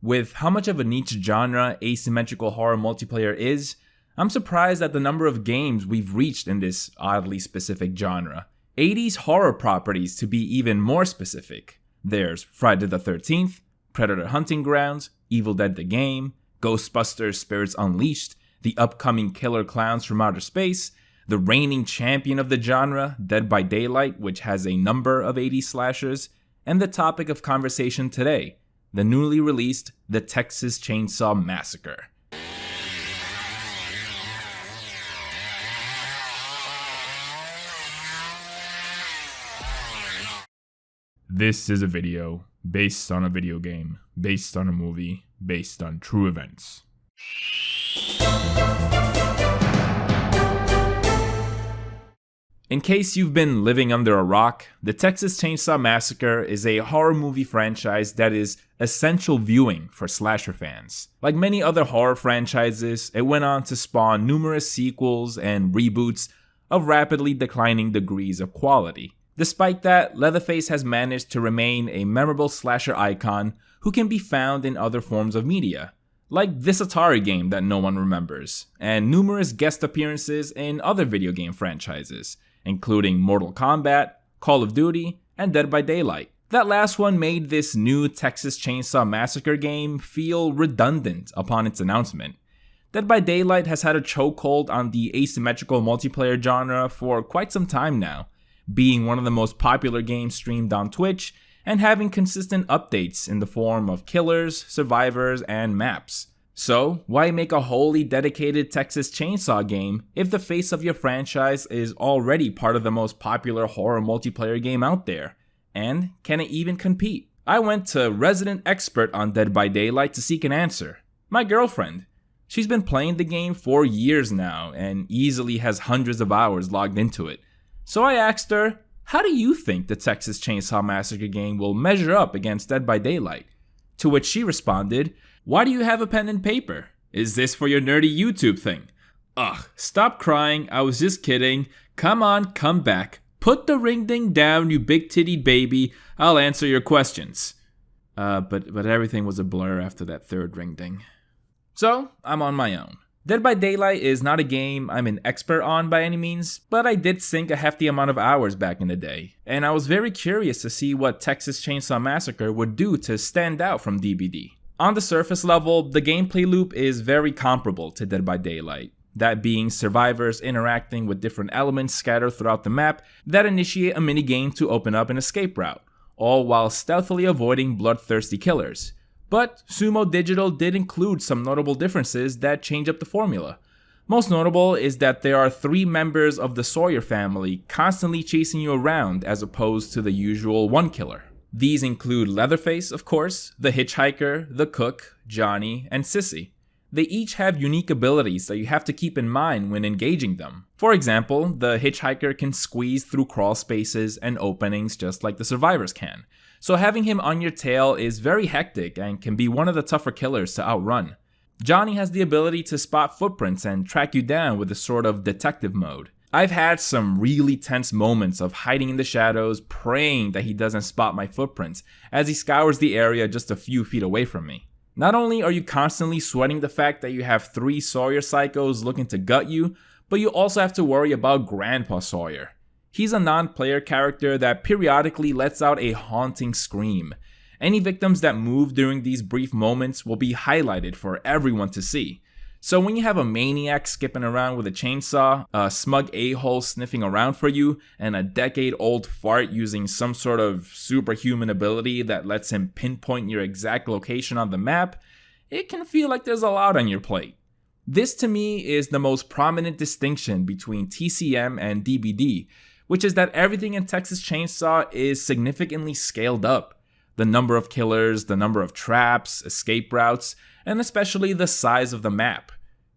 With how much of a niche genre asymmetrical horror multiplayer is, I'm surprised at the number of games we've reached in this oddly specific genre. 80s horror properties to be even more specific. There's Friday the 13th, Predator Hunting Grounds, Evil Dead the Game, Ghostbusters Spirits Unleashed, the upcoming Killer Clowns from Outer Space, the reigning champion of the genre, Dead by Daylight, which has a number of 80s slashers, and the topic of conversation today, the newly released The Texas Chainsaw Massacre. This is a video based on a video game, based on a movie, based on true events. In case you've been living under a rock, the Texas Chainsaw Massacre is a horror movie franchise that is essential viewing for slasher fans. Like many other horror franchises, it went on to spawn numerous sequels and reboots of rapidly declining degrees of quality. Despite that, Leatherface has managed to remain a memorable slasher icon who can be found in other forms of media, like this Atari game that no one remembers, and numerous guest appearances in other video game franchises, including Mortal Kombat, Call of Duty, and Dead by Daylight. That last one made this new Texas Chainsaw Massacre game feel redundant upon its announcement. Dead by Daylight has had a chokehold on the asymmetrical multiplayer genre for quite some time now, being one of the most popular games streamed on Twitch and having consistent updates in the form of killers, survivors, and maps. So, why make a wholly dedicated Texas Chainsaw game if the face of your franchise is already part of the most popular horror multiplayer game out there? And can it even compete? I went to resident expert on Dead by Daylight to seek an answer. My girlfriend. She's been playing the game for years now and easily has hundreds of hours logged into it. So I asked her, how do you think the Texas Chainsaw Massacre game will measure up against Dead by Daylight? To which she responded, why do you have a pen and paper? Is this for your nerdy YouTube thing? Ugh, stop crying, I was just kidding. Come on, come back. Put the ring ding down, you big-tittied baby. I'll answer your questions. But everything was a blur after that third ring ding. So, I'm on my own. Dead by Daylight is not a game I'm an expert on by any means, but I did sink a hefty amount of hours back in the day, and I was very curious to see what Texas Chainsaw Massacre would do to stand out from DBD. On the surface level, the gameplay loop is very comparable to Dead by Daylight, that being survivors interacting with different elements scattered throughout the map that initiate a minigame to open up an escape route, all while stealthily avoiding bloodthirsty killers. But Sumo Digital did include some notable differences that change up the formula. Most notable is that there are 3 members of the Sawyer family constantly chasing you around as opposed to the usual one killer. These include Leatherface, of course, the Hitchhiker, the Cook, Johnny, and Sissy. They each have unique abilities that you have to keep in mind when engaging them. For example, the Hitchhiker can squeeze through crawl spaces and openings just like the survivors can. So having him on your tail is very hectic and can be one of the tougher killers to outrun. Johnny has the ability to spot footprints and track you down with a sort of detective mode. I've had some really tense moments of hiding in the shadows, praying that he doesn't spot my footprints as he scours the area just a few feet away from me. Not only are you constantly sweating the fact that you have 3 Sawyer psychos looking to gut you, but you also have to worry about Grandpa Sawyer. He's a non-player character that periodically lets out a haunting scream. Any victims that move during these brief moments will be highlighted for everyone to see. So when you have a maniac skipping around with a chainsaw, a smug a-hole sniffing around for you, and a decade-old fart using some sort of superhuman ability that lets him pinpoint your exact location on the map, it can feel like there's a lot on your plate. This to me is the most prominent distinction between TCM and DBD, which is that everything in Texas Chainsaw is significantly scaled up. The number of killers, the number of traps, escape routes, and especially the size of the map.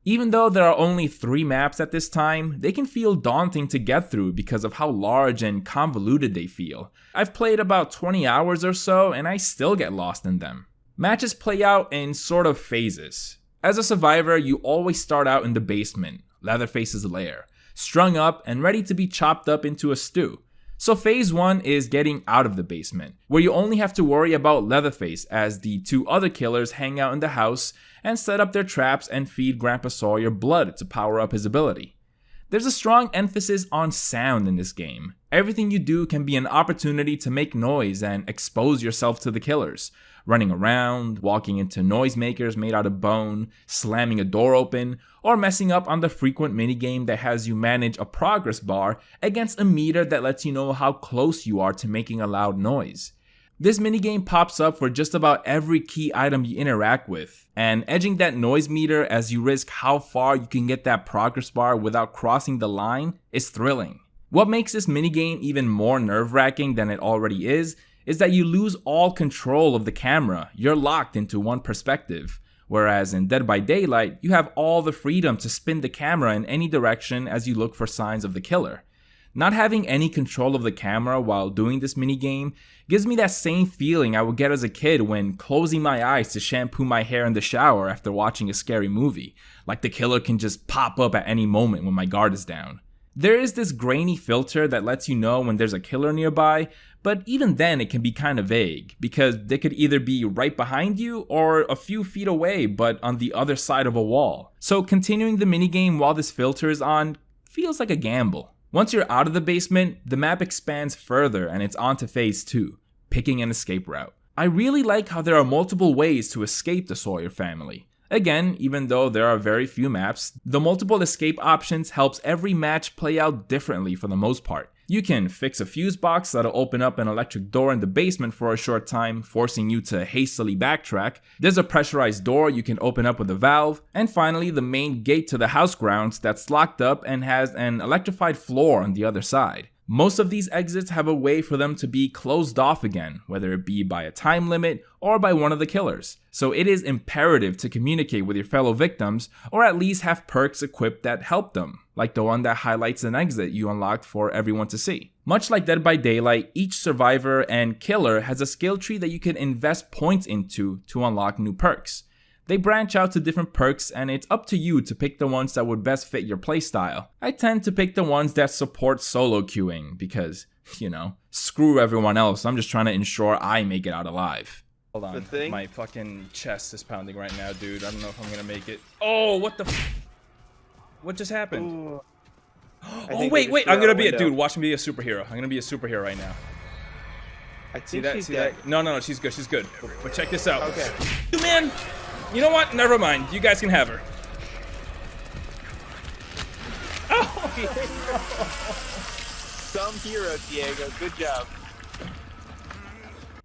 Even though there are only 3 maps at this time, they can feel daunting to get through because of how large and convoluted they feel. I've played about 20 hours or so and I still get lost in them. Matches play out in sort of phases. As a survivor, you always start out in the basement, Leatherface's lair, strung up and ready to be chopped up into a stew. So phase 1 is getting out of the basement, where you only have to worry about Leatherface as the 2 other killers hang out in the house and set up their traps and feed Grandpa Sawyer blood to power up his ability. There's a strong emphasis on sound in this game. Everything you do can be an opportunity to make noise and expose yourself to the killers. Running around, walking into noisemakers made out of bone, slamming a door open, or messing up on the frequent minigame that has you manage a progress bar against a meter that lets you know how close you are to making a loud noise. This minigame pops up for just about every key item you interact with, and edging that noise meter as you risk how far you can get that progress bar without crossing the line is thrilling. What makes this minigame even more nerve-wracking than it already is that you lose all control of the camera. You're locked into one perspective, whereas in Dead by Daylight, you have all the freedom to spin the camera in any direction as you look for signs of the killer. Not having any control of the camera while doing this minigame gives me that same feeling I would get as a kid when closing my eyes to shampoo my hair in the shower after watching a scary movie, like the killer can just pop up at any moment when my guard is down. There is this grainy filter that lets you know when there's a killer nearby, but even then it can be kind of vague, because they could either be right behind you or a few feet away but on the other side of a wall. So continuing the minigame while this filter is on feels like a gamble. Once you're out of the basement, the map expands further and it's on to phase 2, picking an escape route. I really like how there are multiple ways to escape the Sawyer family. Again, even though there are very few maps, the multiple escape options helps every match play out differently for the most part. You can fix a fuse box that'll open up an electric door in the basement for a short time, forcing you to hastily backtrack. There's a pressurized door you can open up with a valve. And finally, the main gate to the house grounds that's locked up and has an electrified floor on the other side. Most of these exits have a way for them to be closed off again, whether it be by a time limit or by one of the killers. So it is imperative to communicate with your fellow victims, or at least have perks equipped that help them, like the one that highlights an exit you unlocked for everyone to see. Much like Dead by Daylight, each survivor and killer has a skill tree that you can invest points into to unlock new perks. They branch out to different perks, and it's up to you to pick the ones that would best fit your playstyle. I tend to pick the ones that support solo queuing because, screw everyone else, I'm just trying to ensure I make it out alive. Hold on, my fucking chest is pounding right now, dude. I don't know if I'm gonna make it. Oh, what the what just happened? Oh, wait, I'm gonna be dude, watch me be a superhero. I'm gonna be a superhero right now. See that? No, she's good. But check this out. Okay. Man! You know what? Never mind. You guys can have her. Oh, Some hero, Diego. Good job.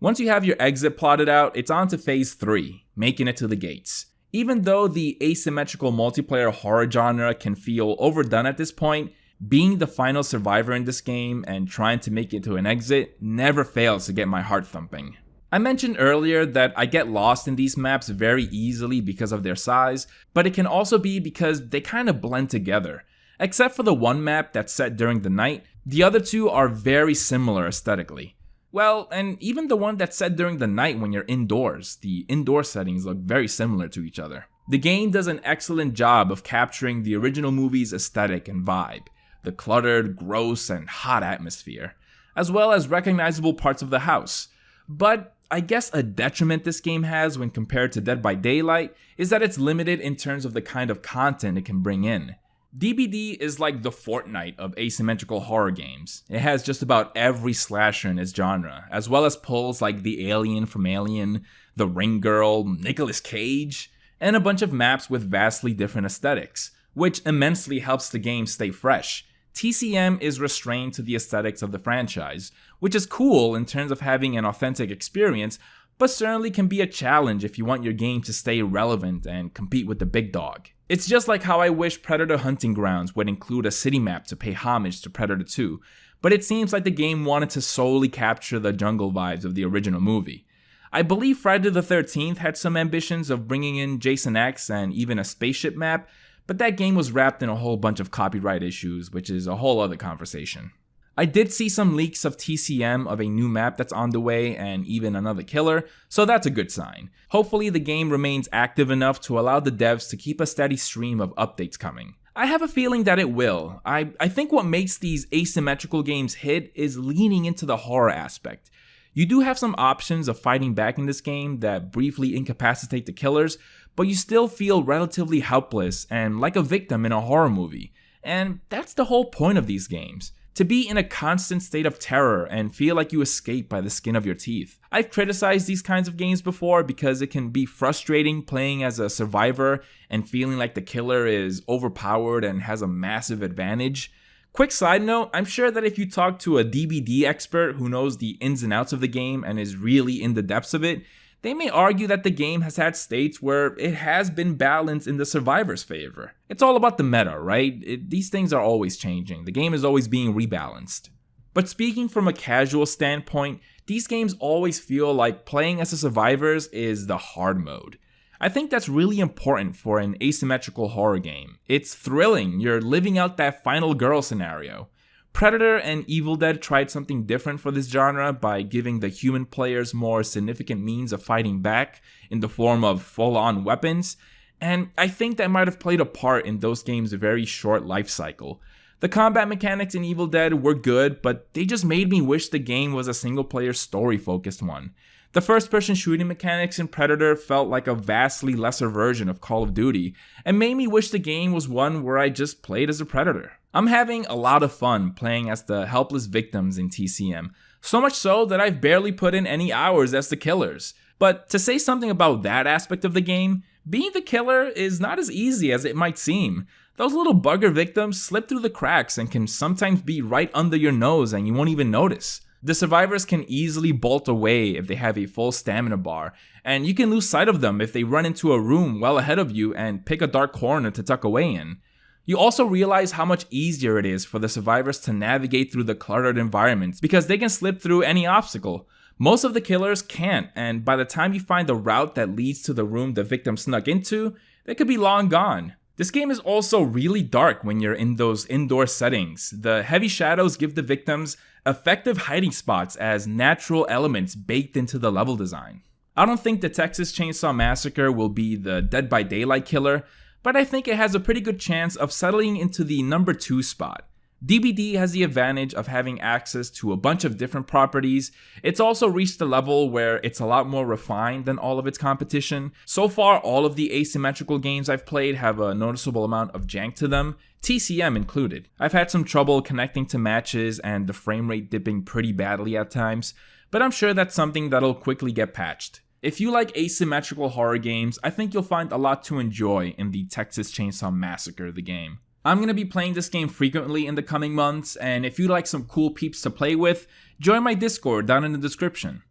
Once you have your exit plotted out, it's on to phase 3, making it to the gates. Even though the asymmetrical multiplayer horror genre can feel overdone at this point, being the final survivor in this game and trying to make it to an exit never fails to get my heart thumping. I mentioned earlier that I get lost in these maps very easily because of their size, but it can also be because they kind of blend together. Except for the one map that's set during the night, the other two are very similar aesthetically. Well, and even the one that's set during the night when you're indoors, the indoor settings look very similar to each other. The game does an excellent job of capturing the original movie's aesthetic and vibe, the cluttered, gross, and hot atmosphere, as well as recognizable parts of the house. But I guess a detriment this game has when compared to Dead by Daylight is that it's limited in terms of the kind of content it can bring in. DBD is like the Fortnite of asymmetrical horror games. It has just about every slasher in its genre, as well as pulls like the Alien from Alien, the Ring Girl, Nicolas Cage, and a bunch of maps with vastly different aesthetics, which immensely helps the game stay fresh. TCM is restrained to the aesthetics of the franchise, which is cool in terms of having an authentic experience, but certainly can be a challenge if you want your game to stay relevant and compete with the big dog. It's just like how I wish Predator Hunting Grounds would include a city map to pay homage to Predator 2, but it seems like the game wanted to solely capture the jungle vibes of the original movie. I believe Friday the 13th had some ambitions of bringing in Jason X and even a spaceship map, but that game was wrapped in a whole bunch of copyright issues, which is a whole other conversation. I did see some leaks of TCM of a new map that's on the way and even another killer, so that's a good sign. Hopefully the game remains active enough to allow the devs to keep a steady stream of updates coming. I have a feeling that it will. I think what makes these asymmetrical games hit is leaning into the horror aspect. You do have some options of fighting back in this game that briefly incapacitate the killers, but you still feel relatively helpless and like a victim in a horror movie. And that's the whole point of these games. To be in a constant state of terror and feel like you escape by the skin of your teeth. I've criticized these kinds of games before because it can be frustrating playing as a survivor and feeling like the killer is overpowered and has a massive advantage. Quick side note, I'm sure that if you talk to a DBD expert who knows the ins and outs of the game and is really in the depths of it, they may argue that the game has had states where it has been balanced in the survivor's favor. It's all about the meta, right? These things are always changing. The game is always being rebalanced. But speaking from a casual standpoint, these games always feel like playing as the survivors is the hard mode. I think that's really important for an asymmetrical horror game. It's thrilling, you're living out that final girl scenario. Predator and Evil Dead tried something different for this genre by giving the human players more significant means of fighting back in the form of full-on weapons, and I think that might have played a part in those games' very short life cycle. The combat mechanics in Evil Dead were good, but they just made me wish the game was a single-player story-focused one. The first-person shooting mechanics in Predator felt like a vastly lesser version of Call of Duty, and made me wish the game was one where I just played as a Predator. I'm having a lot of fun playing as the helpless victims in TCM, so much so that I've barely put in any hours as the killers. But to say something about that aspect of the game, being the killer is not as easy as it might seem. Those little bugger victims slip through the cracks and can sometimes be right under your nose and you won't even notice. The survivors can easily bolt away if they have a full stamina bar, and you can lose sight of them if they run into a room well ahead of you and pick a dark corner to tuck away in. You also realize how much easier it is for the survivors to navigate through the cluttered environments because they can slip through any obstacle. Most of the killers can't, and by the time you find the route that leads to the room the victim snuck into, they could be long gone. This game is also really dark when you're in those indoor settings. The heavy shadows give the victims effective hiding spots as natural elements baked into the level design. I don't think the Texas Chainsaw Massacre will be the Dead by Daylight killer, but I think it has a pretty good chance of settling into the number 2 spot. DBD has the advantage of having access to a bunch of different properties. It's also reached a level where it's a lot more refined than all of its competition. So far, all of the asymmetrical games I've played have a noticeable amount of jank to them, TCM included. I've had some trouble connecting to matches and the frame rate dipping pretty badly at times, but I'm sure that's something that'll quickly get patched. If you like asymmetrical horror games, I think you'll find a lot to enjoy in the Texas Chainsaw Massacre, the game. I'm going to be playing this game frequently in the coming months, and if you like some cool peeps to play with, join my Discord down in the description.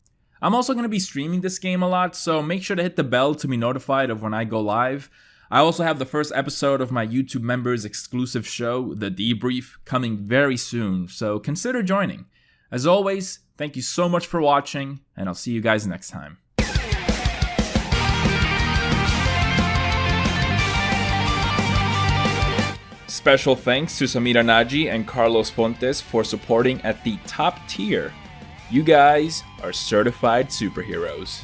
I'm also going to be streaming this game a lot, so make sure to hit the bell to be notified of when I go live. I also have the first episode of my YouTube members exclusive show, The Debrief, coming very soon, so consider joining. As always, thank you so much for watching, and I'll see you guys next time. Special thanks to Samira Naji and Carlos Fontes for supporting at the top tier. You guys are certified superheroes.